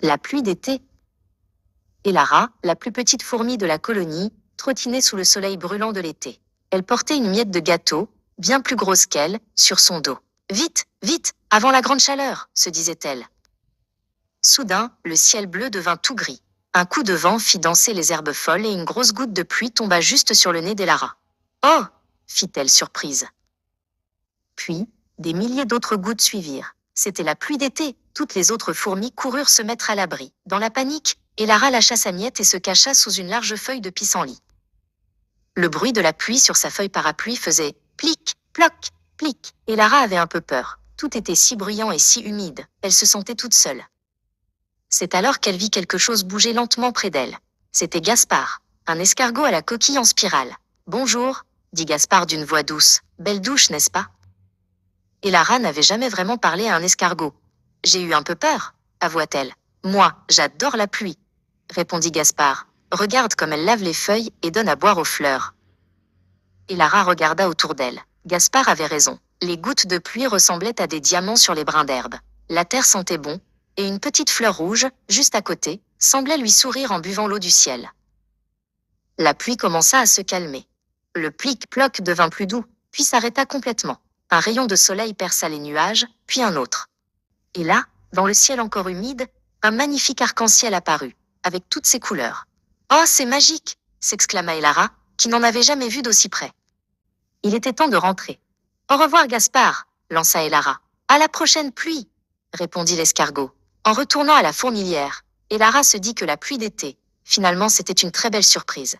La pluie d'été. Et Lara, la plus petite fourmi de la colonie, trottinait sous le soleil brûlant de l'été. Elle portait une miette de gâteau, bien plus grosse qu'elle, sur son dos. « Vite, vite, avant la grande chaleur !» se disait-elle. Soudain, le ciel bleu devint tout gris. Un coup de vent fit danser les herbes folles et une grosse goutte de pluie tomba juste sur le nez d'Elara. « Oh !» fit-elle surprise. Puis, des milliers d'autres gouttes suivirent. C'était la pluie d'été. Toutes les autres fourmis coururent se mettre à l'abri. Dans la panique, Elara lâcha sa miette et se cacha sous une large feuille de pissenlit. Le bruit de la pluie sur sa feuille parapluie faisait plic, ploc, plic. Elara avait un peu peur. Tout était si bruyant et si humide. Elle se sentait toute seule. C'est alors qu'elle vit quelque chose bouger lentement près d'elle. C'était Gaspard, un escargot à la coquille en spirale. « Bonjour », dit Gaspard d'une voix douce. « Belle douche, n'est-ce pas ?» Elara n'avait jamais vraiment parlé à un escargot. « J'ai eu un peu peur », avoua-t-elle. « Moi, j'adore la pluie », répondit Gaspard. « Regarde comme elle lave les feuilles et donne à boire aux fleurs. » Elara regarda autour d'elle. Gaspard avait raison. Les gouttes de pluie ressemblaient à des diamants sur les brins d'herbe. La terre sentait bon, et une petite fleur rouge, juste à côté, semblait lui sourire en buvant l'eau du ciel. La pluie commença à se calmer. Le plic-ploc devint plus doux, puis s'arrêta complètement. Un rayon de soleil perça les nuages, puis un autre. Et là, dans le ciel encore humide, un magnifique arc-en-ciel apparut, avec toutes ses couleurs. « Oh, c'est magique !» s'exclama Elara, qui n'en avait jamais vu d'aussi près. Il était temps de rentrer. « Au revoir, Gaspard !» lança Elara. « À la prochaine pluie !» répondit l'escargot. En retournant à la fourmilière, Elara se dit que la pluie d'été, finalement, c'était une très belle surprise.